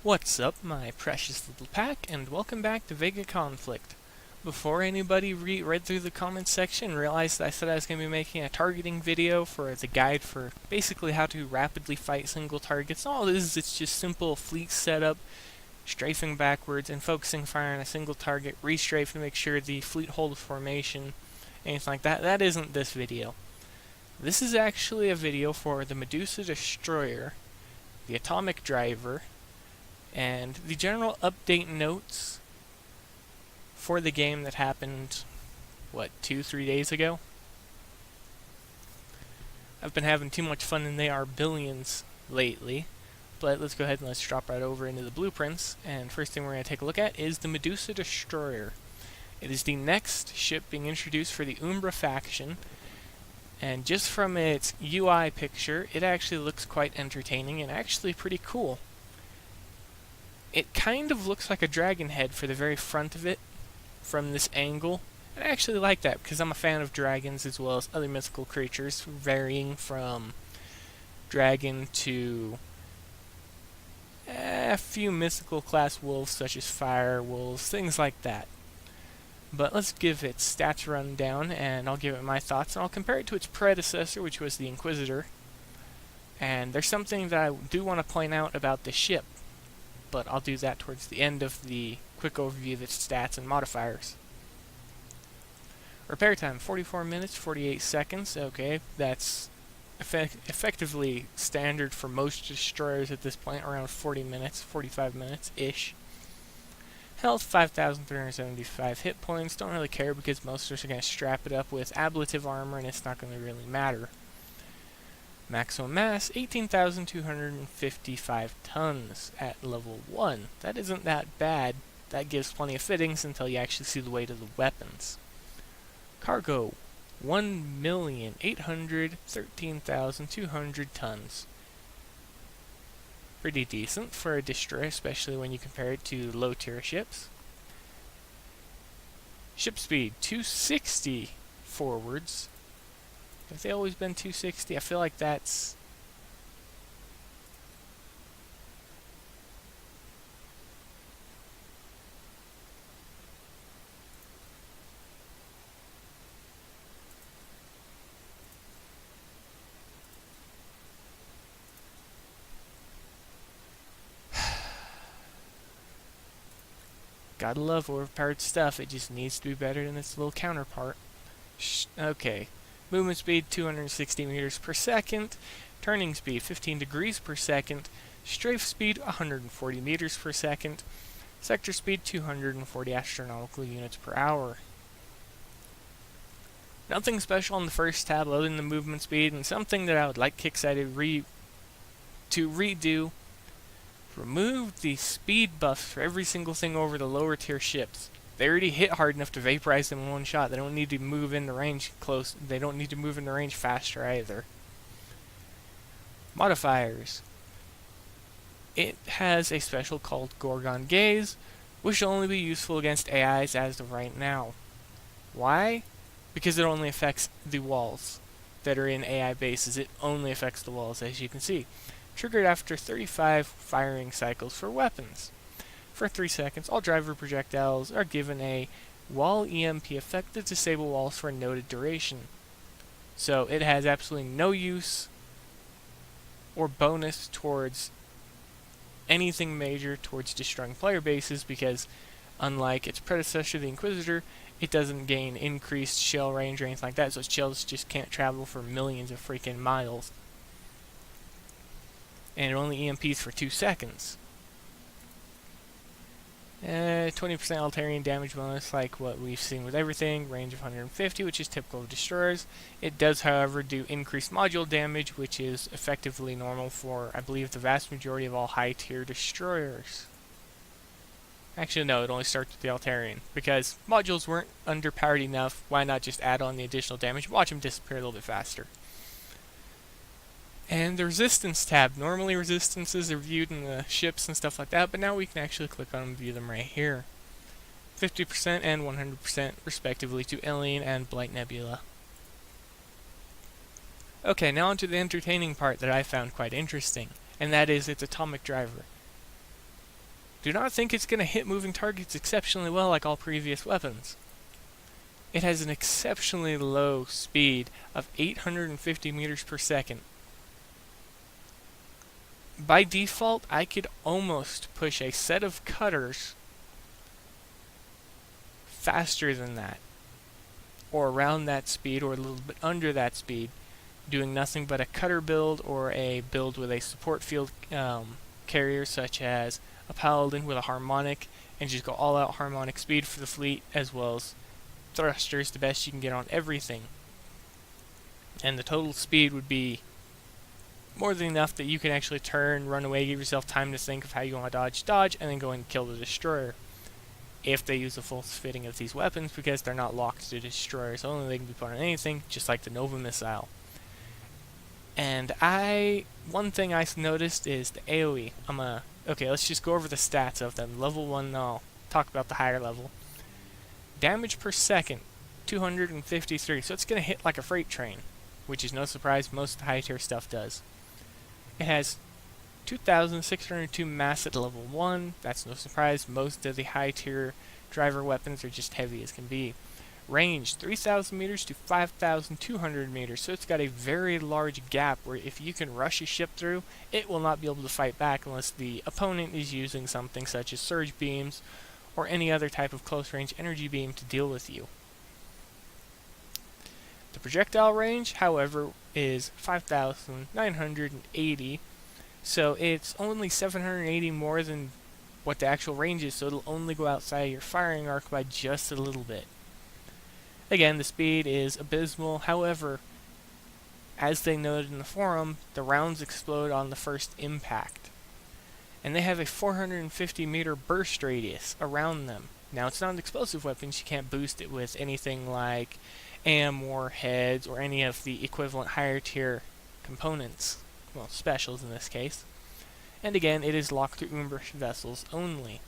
What's up, my precious little pack, and welcome back to VEGA Conflict. Before anybody read through the comments section and realized that I said I was going to be making a targeting video for the guide for basically how to rapidly fight single targets, all it is, it's just simple fleet setup, strafing backwards, and focusing fire on a single target, restrafe to make sure the fleet holds formation, anything like that. That isn't this video. This is actually a video for the Medusa destroyer, the atomic driver, and the general update notes for the game that happened, 2-3 days ago? I've been having too much fun and they are billions lately, but let's go ahead and let's drop right over into the blueprints, and first thing we're going to take a look at is the Medusa destroyer. It is the next ship being introduced for the Umbra faction, and just from its UI picture, it actually looks quite entertaining and actually pretty cool. It kind of looks like a dragon head for the very front of it, from this angle. And I actually like that, because I'm a fan of dragons as well as other mythical creatures, varying from dragon to a few mythical class wolves, such as fire wolves, things like that. But let's give its stats rundown, and I'll give it my thoughts, and I'll compare it to its predecessor, which was the Inquisitor. And there's something that I do want to point out about the ship, but I'll do that towards the end of the quick overview of its stats and modifiers. Repair time, 44 minutes, 48 seconds. Okay, that's effectively standard for most destroyers at this point, around 40 minutes, 45 minutes-ish. Health, 5,375 hit points. Don't really care because most of us are going to strap it up with ablative armor and it's not going to really matter. Maximum mass, 18,255 tons at level 1. That isn't that bad. That gives plenty of fittings until you actually see the weight of the weapons. Cargo, 1,813,200 tons. Pretty decent for a destroyer, especially when you compare it to low-tier ships. Ship speed, 260 forwards. Have they always been 260? I feel like that's... Gotta love overpowered stuff, it just needs to be better than its little counterpart. Okay. Movement speed, 260 meters per second. Turning speed, 15 degrees per second. Strafe speed, 140 meters per second. Sector speed, 240 astronomical units per hour. Nothing special on the first tab other than the movement speed, and something that I would like Kickstarter to redo. Remove the speed buffs for every single thing over the lower tier ships. They already hit hard enough to vaporize them in one shot. They don't need to move in the range close. They don't need to move in the range faster either. Modifiers. It has a special called Gorgon Gaze, which will only be useful against AIs as of right now. Why? Because it only affects the walls that are in AI bases. It only affects the walls, as you can see. Triggered after 35 firing cycles for weapons. For 3 seconds, all driver projectiles are given a wall EMP effect that disable walls for a noted duration. So it has absolutely no use or bonus towards anything major towards destroying player bases, because unlike its predecessor, the Inquisitor, it doesn't gain increased shell range or anything like that, so its shells just can't travel for millions of freaking miles. And it only EMPs for 2 seconds. 20% Altarian damage bonus, like what we've seen with everything. Range of 150, which is typical of destroyers. It does, however, do increased module damage, which is effectively normal for, I believe, the vast majority of all high-tier destroyers. Actually, no, it only starts with the Altarian, because modules weren't underpowered enough. Why not just add on the additional damage? Watch them disappear a little bit faster. And the resistance tab. Normally resistances are viewed in the ships and stuff like that, but now we can actually click on them and view them right here. 50% and 100% respectively to Alien and Blight Nebula. Okay, now onto the entertaining part that I found quite interesting, and that is its atomic driver. Do not think it's going to hit moving targets exceptionally well like all previous weapons. It has an exceptionally low speed of 850 meters per second. By default, I could almost push a set of cutters faster than that, or around that speed, or a little bit under that speed, doing nothing but a cutter build or a build with a support field carrier such as a paladin with a harmonic, and just go all out harmonic speed for the fleet, as well as thrusters, the best you can get on everything. And the total speed would be more than enough that you can actually turn, run away, give yourself time to think of how you want to dodge, and then go and kill the destroyer. If they use a full fitting of these weapons, because they're not locked to destroyers only, they can be put on anything, just like the Nova missile. And one thing I noticed is the AoE. Okay, let's just go over the stats of them. Level 1, I'll talk about the higher level. Damage per second, 253, so it's going to hit like a freight train, which is no surprise, most of the high tier stuff does. It has 2,602 mass at level 1, that's no surprise, most of the high tier driver weapons are just heavy as can be. Range, 3,000 meters to 5,200 meters, so it's got a very large gap where if you can rush a ship through, it will not be able to fight back unless the opponent is using something such as surge beams or any other type of close-range energy beam to deal with you. The projectile range, however, is 5,980, so it's only 780 more than what the actual range is, so it'll only go outside your firing arc by just a little bit. Again, the speed is abysmal, however, as they noted in the forum, the rounds explode on the first impact. And they have a 450 meter burst radius around them. Now, it's not an explosive weapon, you can't boost it with anything like AM warheads or any of the equivalent higher tier components, well, specials in this case. And again, it is locked to Umbra vessels only.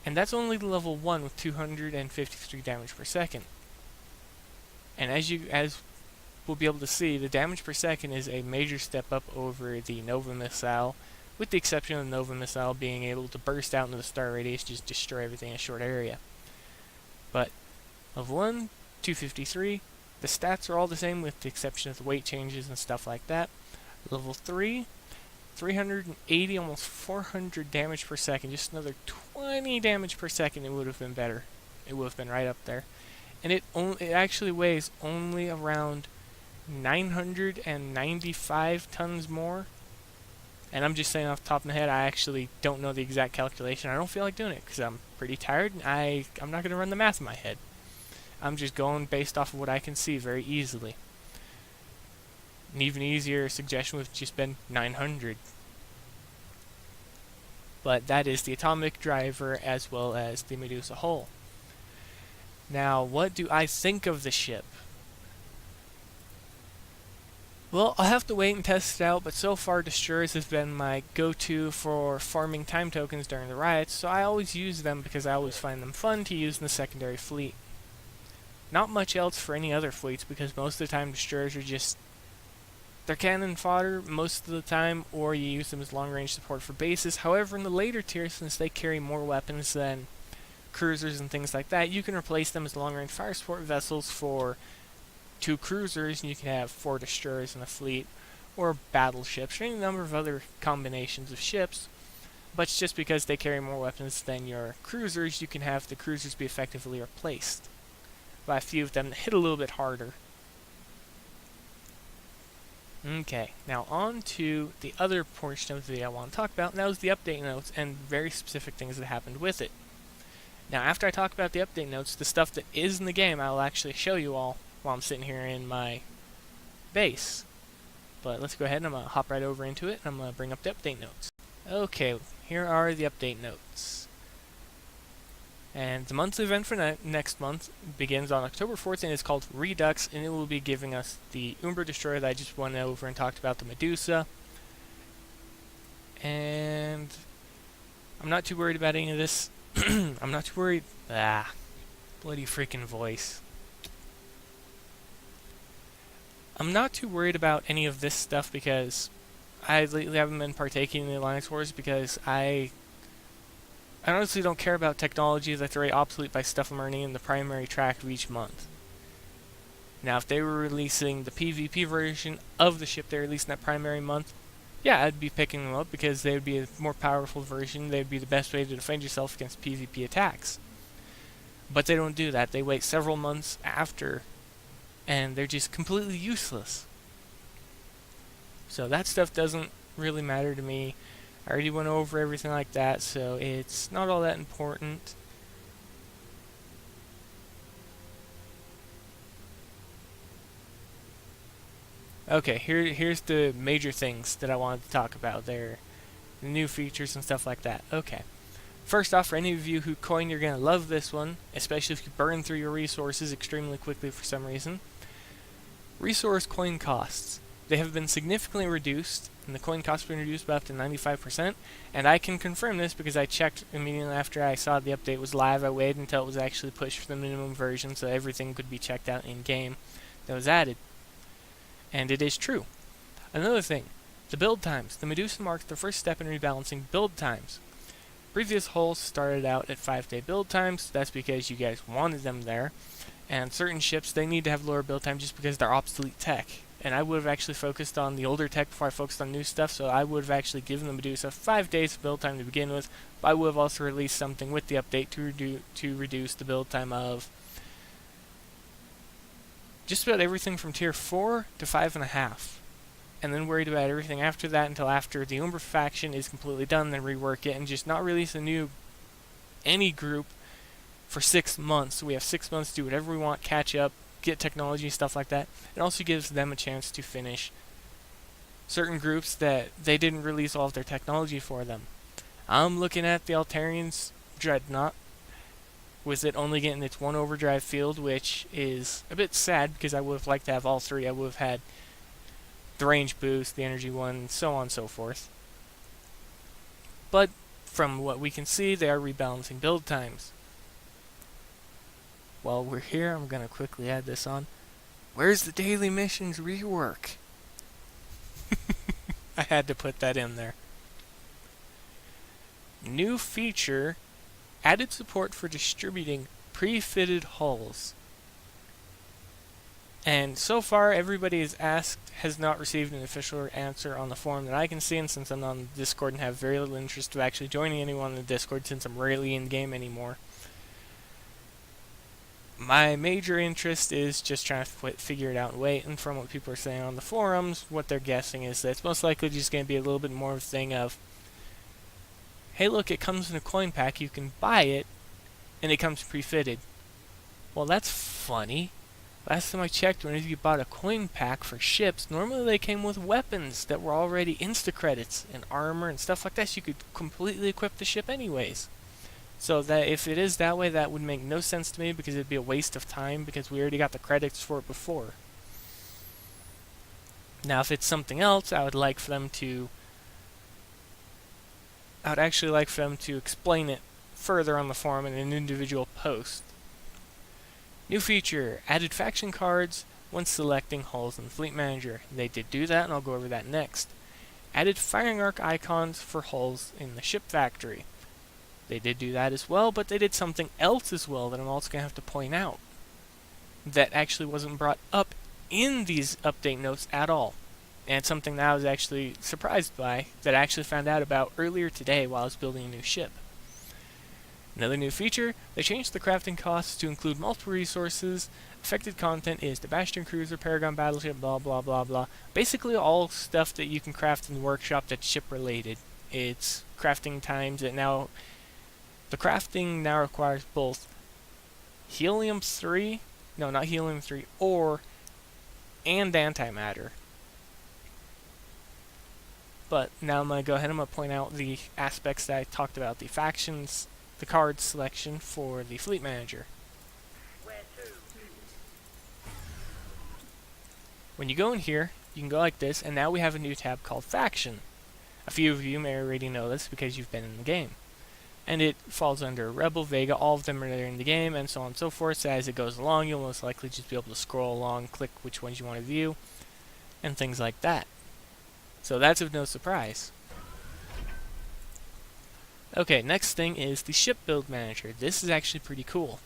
And that's only level 1 with 253 damage per second. And as we'll be able to see, the damage per second is a major step up over the Nova missile, with the exception of the Nova missile being able to burst out into the star radius, just destroy everything in a short area. But level 1, 253, the stats are all the same with the exception of the weight changes and stuff like that. Level 3, 380, almost 400 damage per second, just another 20 damage per second, it would have been better. It would have been right up there. And it actually weighs only around 995 tons more. And I'm just saying off the top of my head, I actually don't know the exact calculation. I don't feel like doing it because I'm pretty tired and I'm not going to run the math in my head. I'm just going based off of what I can see very easily. An even easier suggestion would have just been 900. But that is the atomic driver as well as the Medusa hull. Now, what do I think of the ship? Well, I'll have to wait and test it out, but so far destroyers have been my go-to for farming time tokens during the riots, so I always use them because I always find them fun to use in the secondary fleet. Not much else for any other fleets because most of the time destroyers are just they're cannon fodder most of the time, or you use them as long-range support for bases. However, in the later tiers, since they carry more weapons than cruisers and things like that, you can replace them as long-range fire support vessels for 2 cruisers, and you can have 4 destroyers in a fleet, or battleships, or any number of other combinations of ships. But it's just because they carry more weapons than your cruisers, you can have the cruisers be effectively replaced by a few of them that hit a little bit harder. Okay, now on to the other portion of the video I want to talk about, and that was the update notes and very specific things that happened with it. Now, after I talk about the update notes, the stuff that is in the game, I will actually show you all while I'm sitting here in my base. But let's go ahead and I'm going to hop right over into it, and I'm going to bring up the update notes. Okay, here are the update notes. And the monthly event for next month begins on October 4th, and it's called Redux, and it will be giving us the Umbra Destroyer that I just went over and talked about, the Medusa. And I'm not too worried about any of this. I'm not too worried. Bloody freaking voice. I'm not too worried about any of this stuff because I lately haven't been partaking in the Alliance Wars because I I honestly don't care about technologies that's already obsolete by stuff I'm earning in the primary track of each month. Now, if they were releasing the PvP version of the ship they released in that primary month, yeah, I'd be picking them up because they would be a more powerful version. They'd be the best way to defend yourself against PvP attacks. But they don't do that. They wait several months after, and they're just completely useless. So that stuff doesn't really matter to me. I already went over everything like that, so it's not all that important. Okay, here's the major things that I wanted to talk about there. The new features and stuff like that. Okay. First off, for any of you who coin, you're going to love this one, especially if you burn through your resources extremely quickly for some reason. Resource coin costs. They have been significantly reduced, and the coin costs have been reduced by up to 95%, and I can confirm this because I checked immediately after I saw the update was live. I waited until it was actually pushed for the minimum version so everything could be checked out in-game that was added. And it is true. Another thing, the build times. The Medusa marks the first step in rebalancing build times. Previous hulls started out at 5-day build times. That's because you guys wanted them there. And certain ships, they need to have lower build time just because they're obsolete tech. And I would have actually focused on the older tech before I focused on new stuff, so I would have actually given the Medusa 5 days of build time to begin with, but I would have also released something with the update to reduce the build time of just about everything from tier 4 to 5.5. And then worried about everything after that until after the Umbra faction is completely done, then rework it and just not release any group for 6 months. So we have 6 months to do whatever we want, catch up, get technology, stuff like that. It also gives them a chance to finish certain groups that they didn't release all of their technology for them. I'm looking at the Altarian's Dreadnought, with it only getting its one overdrive field, which is a bit sad because I would have liked to have all three. I would have had the range boost, the energy one, and so on and so forth. But from what we can see, they are rebalancing build times. While we're here, I'm going to quickly add this on. Where's the Daily Missions Rework? I had to put that in there. New feature, added support for distributing pre-fitted hulls. And so far, everybody has not received an official answer on the forum that I can see, and since I'm on the Discord and have very little interest of actually joining anyone in the Discord since I'm rarely in game anymore, my major interest is just trying to figure it out and wait, and from what people are saying on the forums, what they're guessing is that it's most likely just going to be a little bit more of a thing of, hey look, it comes in a coin pack, you can buy it, and it comes pre-fitted. Well, that's funny. Last time I checked, whenever you bought a coin pack for ships, normally they came with weapons that were already insta-credits, and armor and stuff like that, so you could completely equip the ship anyways. So that if it is that way, that would make no sense to me because it'd be a waste of time because we already got the credits for it before. Now, if it's something else, I would actually like for them to explain it further on the forum in an individual post. New feature, added faction cards when selecting hulls in the Fleet Manager. They did do that, and I'll go over that next. Added firing arc icons for hulls in the ship factory. They did do that as well, but they did something else as well that I'm also going to have to point out that actually wasn't brought up in these update notes at all. And it's something that I was actually surprised by, that I actually found out about earlier today while I was building a new ship. Another new feature, they changed the crafting costs to include multiple resources. Affected content is the Bastion Cruiser, Paragon Battleship, blah blah blah blah. Basically all stuff that you can craft in the workshop that's ship related. It's crafting times that now... The crafting now requires both helium-3, no, not helium-3, ore, and antimatter. But now I'm going to go ahead and I'm going to point out the aspects that I talked about, the factions, the card selection for the Fleet Manager. When you go in here, you can go like this, and now we have a new tab called Faction. A few of you may already know this because you've been in the game. And it falls under Rebel, Vega, all of them are there in the game, and so on and so forth. So as it goes along, you'll most likely just be able to scroll along, click which ones you want to view, and things like that. So that's of no surprise. Okay, next thing is the ship build manager. This is actually pretty cool,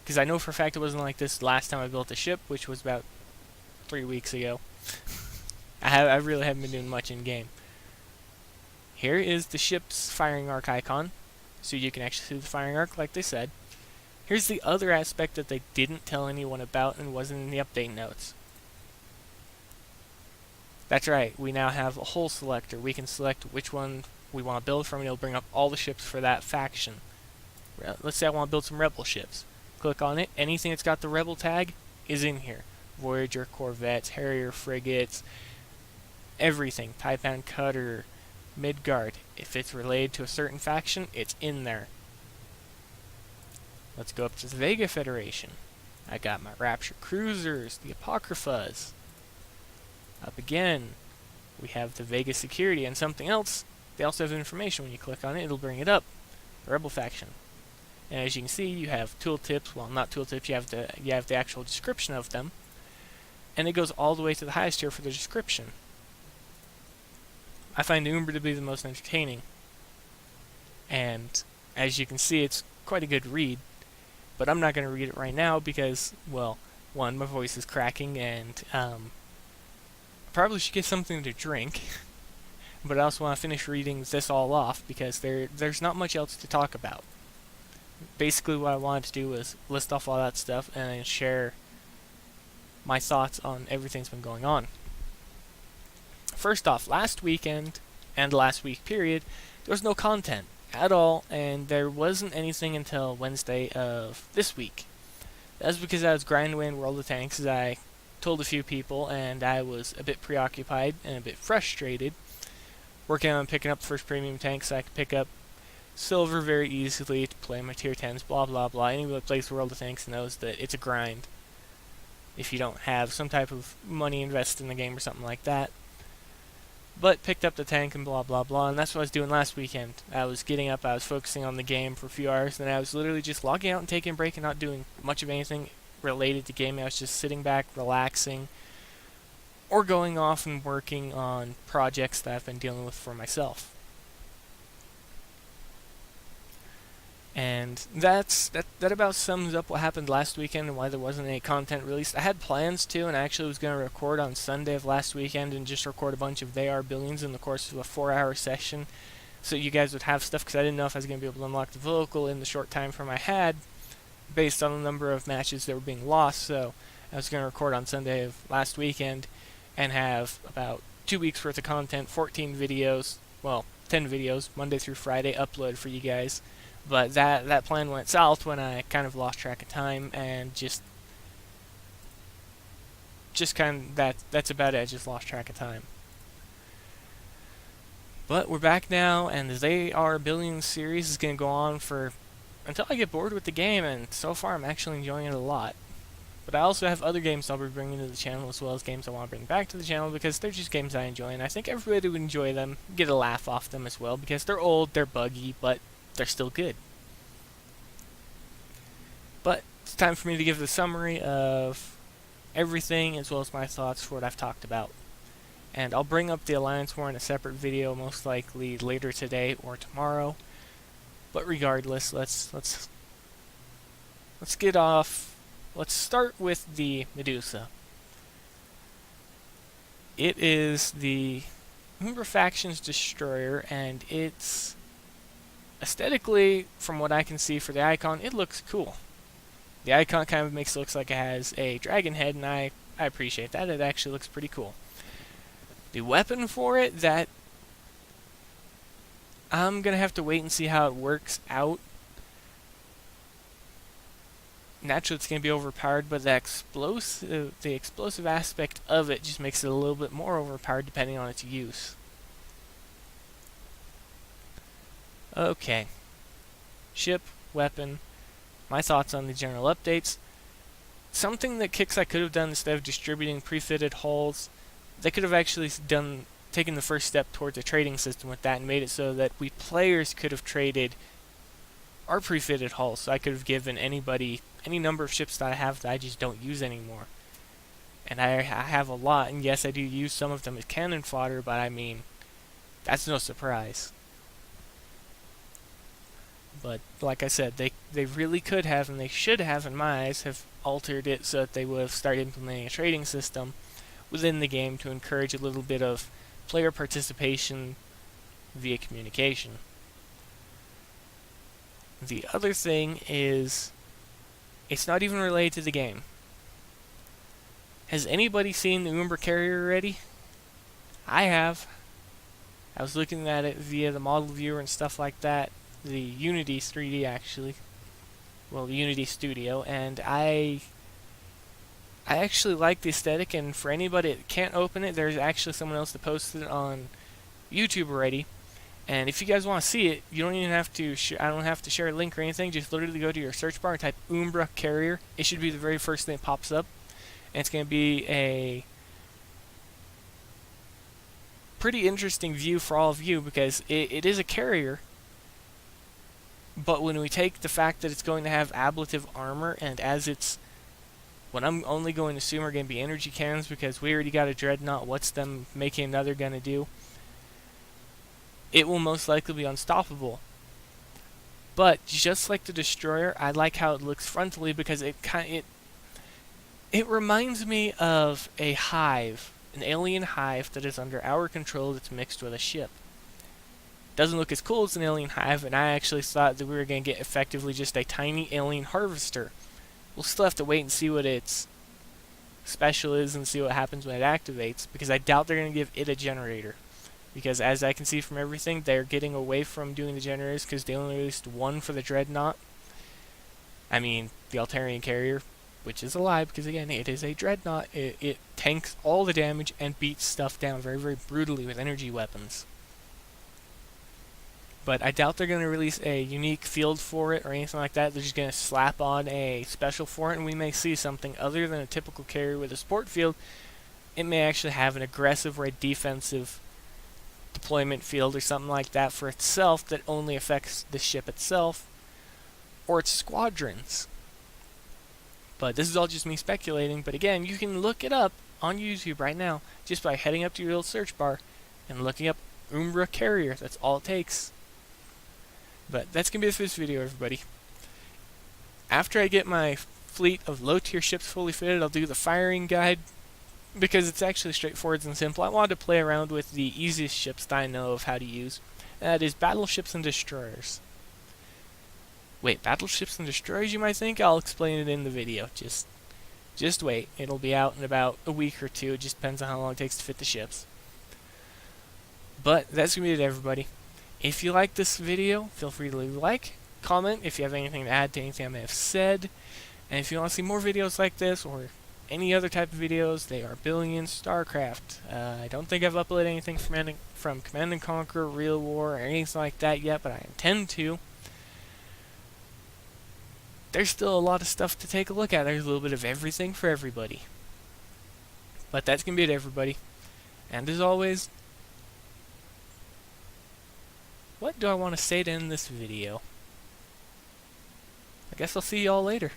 because I know for a fact it wasn't like this last time I built a ship, which was about 3 weeks ago. I really haven't been doing much in game. Here is the ship's firing arc icon, so you can actually see the firing arc like they said. Here's the other aspect that they didn't tell anyone about and wasn't in the update notes. That's right, we now have a whole selector. We can select which one we want to build from, and it'll bring up all the ships for that faction. Let's say I want to build some rebel ships. Click on it, anything that's got the rebel tag is in here. Voyager, Corvettes, Harrier, frigates, everything. Taipan cutter, Midgard. If it's related to a certain faction, it's in there. Let's go up to the VEGA Federation. I got my Rapture cruisers, the Apocryphas. Up again, we have the VEGA Security and something else. They also have information. When you click on it, it'll bring it up. The Rebel faction. And as you can see, you have tooltips. Well, not tooltips. You have the actual description of them, and it goes all the way to the highest tier for the description. I find the Umbra to be the most entertaining, and as you can see, it's quite a good read. But I'm not going to read it right now because, well, one, my voice is cracking, and probably should get something to drink. But I also want to finish reading this all off because there's not much else to talk about. Basically what I wanted to do was list off all that stuff and share my thoughts on everything that's been going on. First off, last weekend and last week period, there was no content at all, and there wasn't anything until Wednesday of this week. That's because I was grinding away in World of Tanks, as I told a few people, and I was a bit preoccupied and a bit frustrated, working on picking up the first premium tank so I could pick up silver very easily to play my tier 10s, blah blah blah. Anyone that plays World of Tanks knows that it's a grind if you don't have some type of money invested in the game or something like that. But picked up the tank and blah blah blah, and that's what I was doing last weekend. I was getting up, I was focusing on the game for a few hours, and I was literally just logging out and taking a break and not doing much of anything related to gaming. I was just sitting back, relaxing, or going off and working on projects that I've been dealing with for myself. And that about sums up what happened last weekend and why there wasn't any content released. I had plans to, and I actually was going to record on Sunday of last weekend and just record a bunch of They Are Billions in the course of a 4-hour session, so you guys would have stuff, because I didn't know if I was going to be able to unlock the vocal in the short time frame I had, based on the number of matches that were being lost. So I was going to record on Sunday of last weekend and have about 2 weeks worth of content, 14 videos, well, 10 videos, Monday through Friday, upload for you guys. But that plan went south when I kind of lost track of time, and just kind of that's about it. I just lost track of time. But we're back now, and the They Are Billions series is going to go on for until I get bored with the game, and so far I'm actually enjoying it a lot. But I also have other games I'll be bringing to the channel, as well as games I want to bring back to the channel, because they're just games I enjoy, and I think everybody would enjoy them, get a laugh off them as well, because they're old, they're buggy, but they're still good. But it's time for me to give the summary of everything, as well as my thoughts for what I've talked about. And I'll bring up the Alliance War in a separate video, most likely later today or tomorrow. But regardless, let's get off. Let's start with the Medusa. It is the Umbra faction's destroyer, and it's aesthetically, from what I can see for the icon, it looks cool. The icon kind of makes it look like it has a dragon head, and I appreciate that. It actually looks pretty cool. The weapon for it, that I'm going to have to wait and see how it works out. Naturally, it's going to be overpowered, but the explosive aspect of it just makes it a little bit more overpowered depending on its use. Okay. Ship, weapon, my thoughts on the general updates. Something that Kixeye could have done instead of distributing pre-fitted hulls, they could have actually taken the first step towards a trading system with that and made it so that we players could have traded our pre-fitted hulls. So I could have given anybody any number of ships that I have that I just don't use anymore. And I have a lot, and yes, I do use some of them as cannon fodder, but I mean, that's no surprise. But like I said, they really could have, and they should have, in my eyes, have altered it so that they would have started implementing a trading system within the game to encourage a little bit of player participation via communication. The other thing is, it's not even related to the game. Has anybody seen the Umbra Carrier already? I have. I was looking at it via the model viewer and stuff like that. The Unity 3D actually. Well, the Unity Studio, and I actually like the aesthetic, and for anybody that can't open it, there's actually someone else that posted it on YouTube already. And if you guys want to see it, you don't even have to. I don't have to share a link or anything. Just literally go to your search bar and type Umbra Carrier. It should be the very first thing that pops up, and it's going to be a pretty interesting view for all of you because it is a carrier. But when we take the fact that it's going to have ablative armor, and as it's what I'm only going to assume are going to be energy cannons because we already got a dreadnought. What's them making another going to do? It will most likely be unstoppable. But just like the destroyer, I like how it looks frontally because it reminds me of a hive, an alien hive that is under our control that's mixed with a ship. Doesn't look as cool as an alien hive, and I actually thought that we were going to get effectively just a tiny alien harvester. We'll still have to wait and see what its special is and see what happens when it activates, because I doubt they're going to give it a generator. Because as I can see from everything, they're getting away from doing the generators because they only released one for the Dreadnought. I mean, the Altarian Carrier, which is a lie because, again, it is a Dreadnought. It tanks all the damage and beats stuff down very, very brutally with energy weapons. But I doubt they're going to release a unique field for it or anything like that. They're just going to slap on a special for it, and we may see something other than a typical carrier with a support field. It may actually have an aggressive or a defensive deployment field or something like that for itself that only affects the ship itself or its squadrons. But this is all just me speculating. But again, you can look it up on YouTube right now just by heading up to your little search bar and looking up Umbra Carrier. That's all it takes. But that's going to be it for this video, everybody. After I get my fleet of low-tier ships fully fitted, I'll do the firing guide, because it's actually straightforward and simple. I wanted to play around with the easiest ships that I know of how to use. That is battleships and destroyers. Wait, battleships and destroyers, you might think? I'll explain it in the video. Just wait. It'll be out in about a week or two. It just depends on how long it takes to fit the ships. But that's going to be it, everybody. If you like this video, feel free to leave a like, comment if you have anything to add to anything I may have said. And if you want to see more videos like this, or any other type of videos, they are Billion, StarCraft. I don't think I've uploaded anything from Command & Conquer, Real War, or anything like that yet, but I intend to. There's still a lot of stuff to take a look at. There's a little bit of everything for everybody. But that's going to be it, everybody. And as always, what do I want to say to end this video? I guess I'll see y'all later.